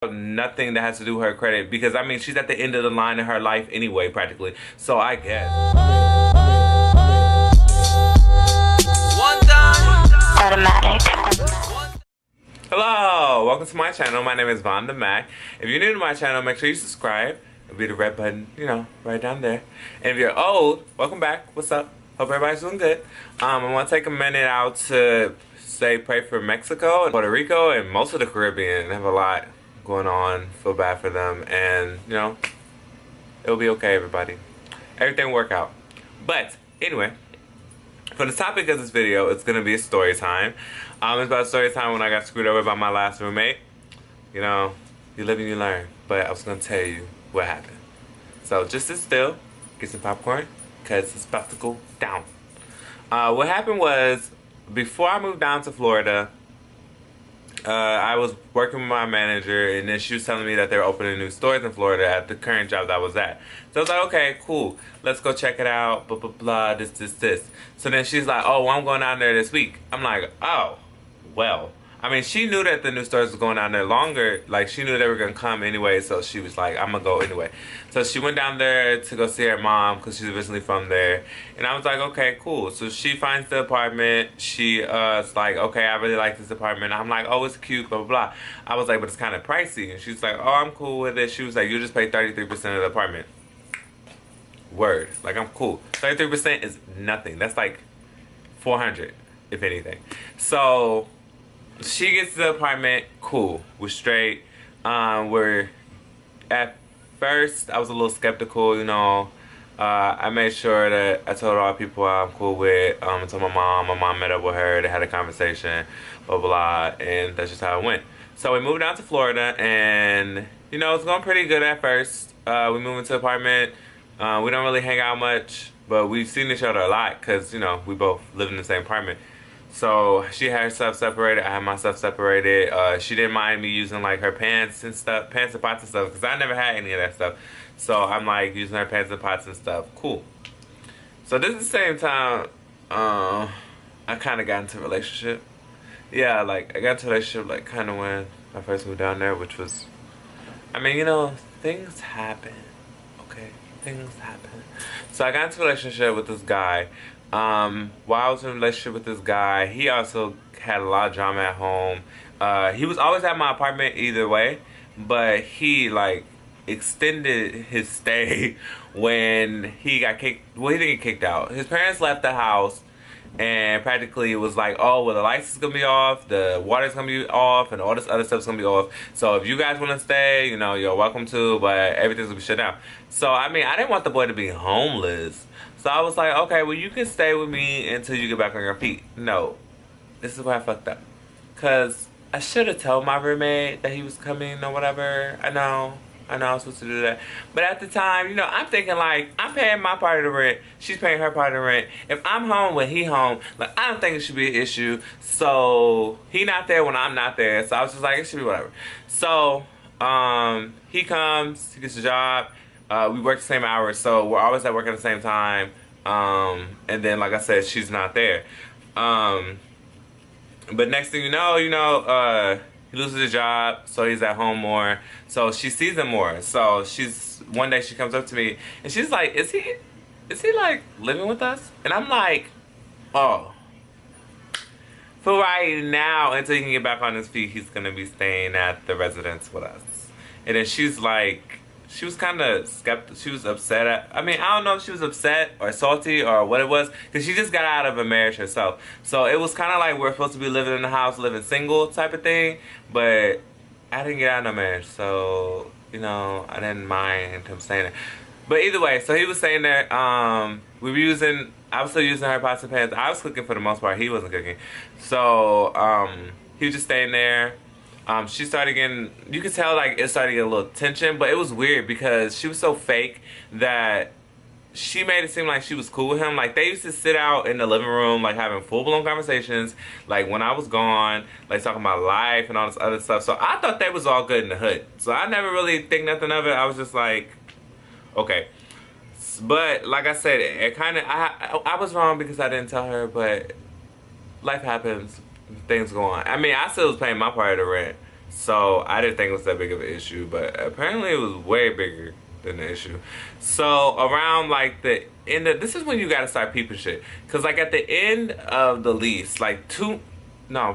Nothing that has to do with her credit, because I mean she's at the end of the line in her life anyway, practically. So I guess. Automatic. Hello, welcome to my channel. My name is Von the Mac. If you're new to my channel, make sure you subscribe. It'll be the red button, you know, right down there. And if you're old, welcome back. What's up? Hope everybody's doing good. I want to take a minute out to say pray for Mexico and Puerto Rico and most of the Caribbean. They have a lot going on. Feel bad for them, and you know, it'll be okay, everybody. Everything will work out. But anyway, for the topic of this video, it's gonna be a story time. It's about story time when I got screwed over by my last roommate. You know, you live and you learn. But I was gonna tell you what happened. So just sit still, get some popcorn, cause it's about to go down. What happened was, before I moved down to Florida, I was working with my manager, and then she was telling me that they were opening new stores in Florida at the current job that I was at. So I was like, okay, cool, let's go check it out, blah, blah, blah, this. So then she's like, oh, well, I'm going down there this week. I'm like, oh, well. I mean, she knew that the new stores was going down there longer. Like, she knew they were going to come anyway, so she was like, I'm going to go anyway. So she went down there to go see her mom, because she's originally from there. And I was like, okay, cool. So she finds the apartment. She's like, okay, I really like this apartment. I'm like, oh, it's cute, blah, blah, blah. I was like, but it's kind of pricey. And she's like, oh, I'm cool with it. She was like, you just pay 33% of the apartment. Word. Like, I'm cool. 33% is nothing. That's like $400, if anything. So she gets to the apartment, cool, we're straight. We're, at first, I was a little skeptical, you know. I made sure that I told all the people I'm cool with. I told my mom met up with her, they had a conversation, blah, blah, and that's just how it went. So we moved down to Florida, and, you know, it's going pretty good at first. We moved into the apartment. We don't really hang out much, but we've seen each other a lot, because, you know, we both live in the same apartment. So she had her stuff separated, I had my stuff separated. She didn't mind me using like her pants and stuff, pants and pots and stuff, because I never had any of that stuff. So I'm like using her pants and pots and stuff. Cool. So this is the same time I kind of got into a relationship. Yeah, like I got into a relationship like kind of when I first moved down there, which was, I mean, you know, things happen. Okay, things happen. So I got into a relationship with this guy. While I was in a relationship with this guy, he also had a lot of drama at home. He was always at my apartment either way, but he like extended his stay when he got kicked. Well, he didn't get kicked out. His parents left the house, and practically it was like, oh, well, the lights is gonna be off, the water's gonna be off, and all this other stuff's gonna be off. So if you guys want to stay, you know, you're welcome to, but everything's gonna be shut down. So I mean, I didn't want the boy to be homeless. So I was like, okay, well, you can stay with me until you get back on your feet. No, this is where I fucked up, cause I should have told my roommate that he was coming or whatever. I know I was supposed to do that. But at the time, you know, I'm thinking like, I'm paying my part of the rent. She's paying her part of the rent. If I'm home when he home, like, I don't think it should be an issue. So he not there when I'm not there. So I was just like, it should be whatever. So he comes, he gets a job. We work the same hours, so we're always at work at the same time. And then, like I said, she's not there. But next thing you know, he loses his job, so he's at home more. So she sees him more. So one day she comes up to me and she's like, is he like living with us? And I'm like, oh, for right now, until he can get back on his feet, he's gonna be staying at the residence with us. And then she's like, she was kind of skeptical. She was upset. I mean, I don't know if she was upset or salty or what it was, because she just got out of a marriage herself. So it was kind of like we're supposed to be living in the house, living single type of thing. But I didn't get out of no marriage, so, you know, I didn't mind him saying it. But either way, so he was saying that I was still using her pots and pans. I was cooking for the most part. He wasn't cooking. So he was just staying there. She started getting, you could tell like it started to get a little tension, but it was weird because she was so fake that she made it seem like she was cool with him. Like, they used to sit out in the living room, like, having full-blown conversations, like, when I was gone, like, talking about life and all this other stuff. So I thought they was all good in the hood. So I never really think nothing of it. I was just like, okay. But, like I said, it kind of, I was wrong because I didn't tell her, but life happens. Things go on. I mean, I still was paying my part of the rent. So I didn't think it was that big of an issue, but apparently it was way bigger than the issue. So around like the end of, this is when you gotta start peeping shit. Cause like at the end of the lease, like probably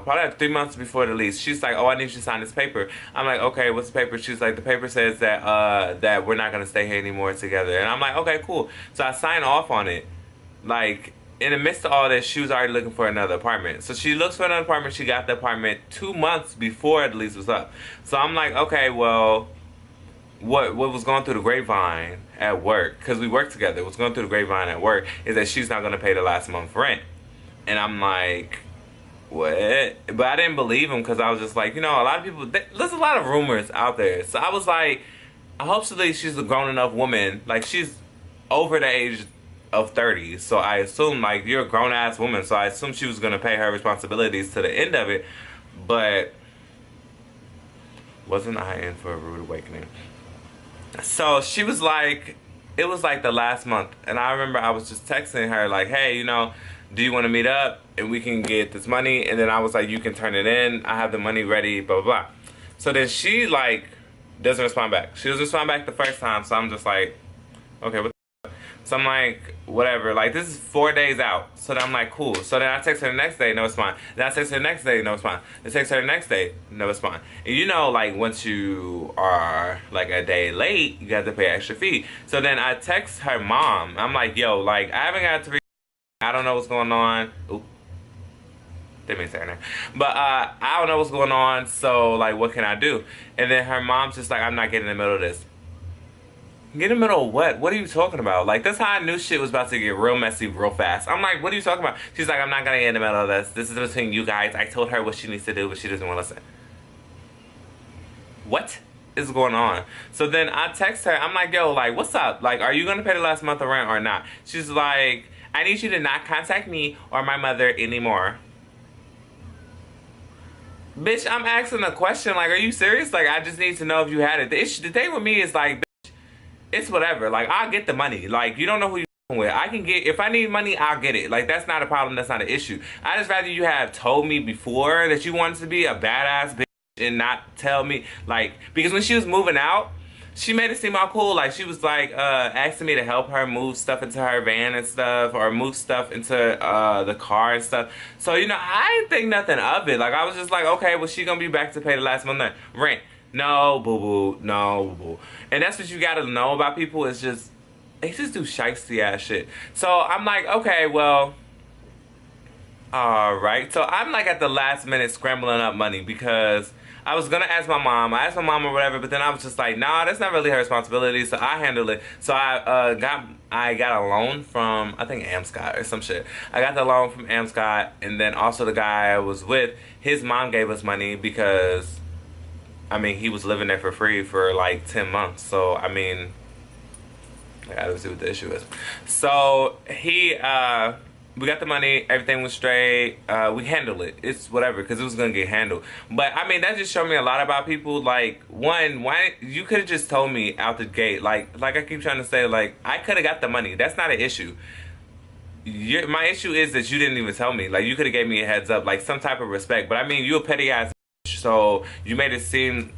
like 3 months before the lease, she's like, "Oh, I need you to sign this paper." I'm like, "Okay, what's the paper?" She's like, "The paper says that we're not gonna stay here anymore together." And I'm like, "Okay, cool." So I sign off on it. Like in the midst of all this, she was already looking for another apartment. So she looks for another apartment. She got the apartment 2 months before the lease was up. So I'm like, okay, well, what was going through the grapevine at work, because we work together, what's going through the grapevine at work is that she's not going to pay the last month's rent. And I'm like, what? But I didn't believe him because I was just like, a lot of people, there's a lot of rumors out there. So I was like, hopefully she's a grown enough woman. Like, she's over the age of 30. So I assume, like, you're a grown ass woman. So I assume she was going to pay her responsibilities to the end of it. But wasn't I in for a rude awakening? So she was like, it was like the last month. And I remember I was just texting her like, hey, do you want to meet up and we can get this money? And then I was like, you can turn it in. I have the money ready, blah, blah, blah. So then she like doesn't respond back. She doesn't respond back the first time. So I'm just like, okay, what the fuck? So I'm like, whatever. Like, this is 4 days out. So then I'm like, cool. So then I text her the next day, no response. Then I text her the next day, no response. Then I text her the next day, no response. And like, once you are like a day late, you got to pay extra fee. So then I text her mom. I'm like, yo, like, I haven't got to I don't know what's going on. Oop. Didn't mean to say her name. But I don't know what's going on, so like, what can I do? And then her mom's just like, I'm not getting in the middle of this. Get in the middle of what? What are you talking about? Like, that's how I knew shit was about to get real messy real fast. I'm like, what are you talking about? She's like, I'm not gonna get in the middle of this. This is between you guys. I told her what she needs to do, but she doesn't want to listen. What is going on? So then I text her. I'm like, yo, like, what's up? Like, are you gonna pay the last month of rent or not? She's like, I need you to not contact me or my mother anymore. Bitch, I'm asking a question. Like, are you serious? Like, I just need to know if you had it. The thing with me is like, bitch, it's whatever. Like, I'll get the money. Like, you don't know who you're with. I can get, if I need money, I'll get it. Like, that's not a problem. That's not an issue. I just rather you have told me before that you wanted to be a badass bitch and not tell me. Like, because when she was moving out, she made it seem all cool. Like, she was like asking me to help her move stuff into her van and stuff, or move stuff into the car and stuff. So, I didn't think nothing of it. Like, I was just like, okay, well, she gonna be back to pay the last month rent. No, boo-boo. No, boo-boo. And that's what you gotta know about people, is just, they just do shiesty ass shit. So I'm like, okay, well, alright. So I'm like at the last minute scrambling up money because I was gonna ask my mom. I asked my mom or whatever, but then I was just like, nah, that's not really her responsibility, so I handle it. So I got a loan from, I think, Amscott or some shit. I got the loan from Amscott, and then also the guy I was with, his mom gave us money because, I mean, he was living there for free for like 10 months. So, I mean, I gotta see what the issue is. So we got the money, everything was straight, we handled it. It's whatever, because it was going to get handled. But, I mean, that just showed me a lot about people. Like, one, why, you could have just told me out the gate. Like I keep trying to say, like, I could have got the money. That's not an issue. My issue is that you didn't even tell me. Like, you could have gave me a heads up, like, some type of respect. But, I mean, you a petty ass bitch, so you made it seem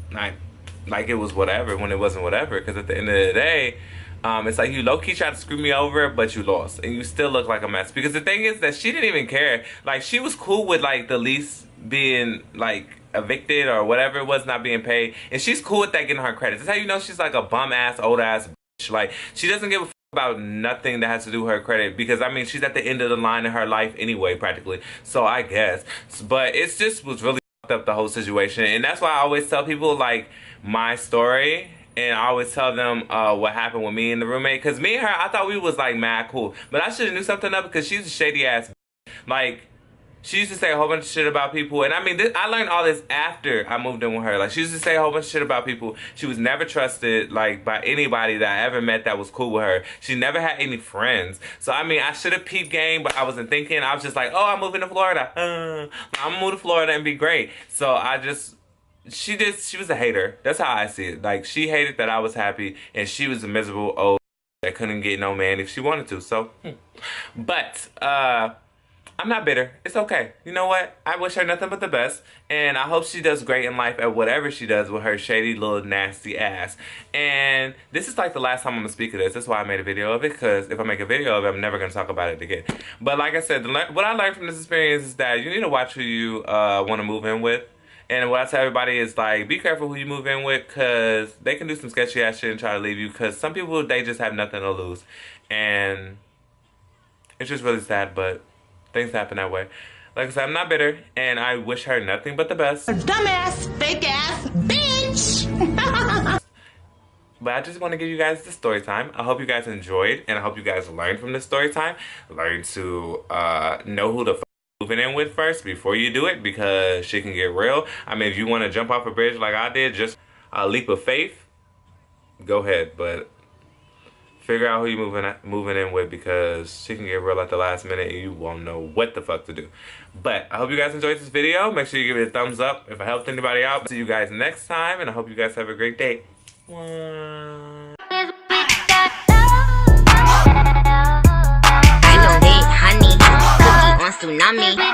like it was whatever when it wasn't whatever. Because at the end of the day, it's like you low-key tried to screw me over, but you lost. And you still look like a mess. Because the thing is that she didn't even care. Like, she was cool with, like, the lease being, like, evicted or whatever it was, not being paid. And she's cool with that, getting her credits. That's how you know she's, like, a bum-ass, old-ass bitch. Like, she doesn't give a fuck about nothing that has to do with her credit. Because, I mean, she's at the end of the line in her life anyway, practically. So, I guess. But it just was really fucked up, the whole situation. And that's why I always tell people, like, my story. And I always tell them what happened with me and the roommate. Because me and her, I thought we was, like, mad cool. But I should have knew something up because she's a shady-ass bitch. Like, she used to say a whole bunch of shit about people. And, I mean, I learned all this after I moved in with her. Like, she used to say a whole bunch of shit about people. She was never trusted, like, by anybody that I ever met that was cool with her. She never had any friends. So, I mean, I should have peeped game, but I wasn't thinking. I was just like, oh, I'm moving to Florida. I'm going to move to Florida and be great. So, I just... She was a hater. That's how I see it. Like, she hated that I was happy, and she was a miserable old that couldn't get no man if she wanted to. So, but, I'm not bitter. It's okay. You know what? I wish her nothing but the best, and I hope she does great in life at whatever she does with her shady little nasty ass. And this is like the last time I'm gonna speak of this. That's why I made a video of it, because if I make a video of it, I'm never gonna talk about it again. But like I said, what I learned from this experience is that you need to watch who you want to move in with. And what I tell everybody is, like, be careful who you move in with, because they can do some sketchy ass shit and try to leave you, because some people, they just have nothing to lose. And it's just really sad, but things happen that way. Like I said, I'm not bitter, and I wish her nothing but the best. Dumbass, fake ass, bitch! But I just want to give you guys the story time. I hope you guys enjoyed, and I hope you guys learned from this story time. Learn to know who the f moving in with first before you do it, because shit can get real. I mean, if you want to jump off a bridge like I did, just a leap of faith, go ahead. But figure out who you moving in with, because she can get real at the last minute and you won't know what the fuck to do. But I hope you guys enjoyed this video. Make sure you give it a thumbs up if I helped anybody out. See you guys next time, and I hope you guys have a great day. I know they honey, cookie on tsunami.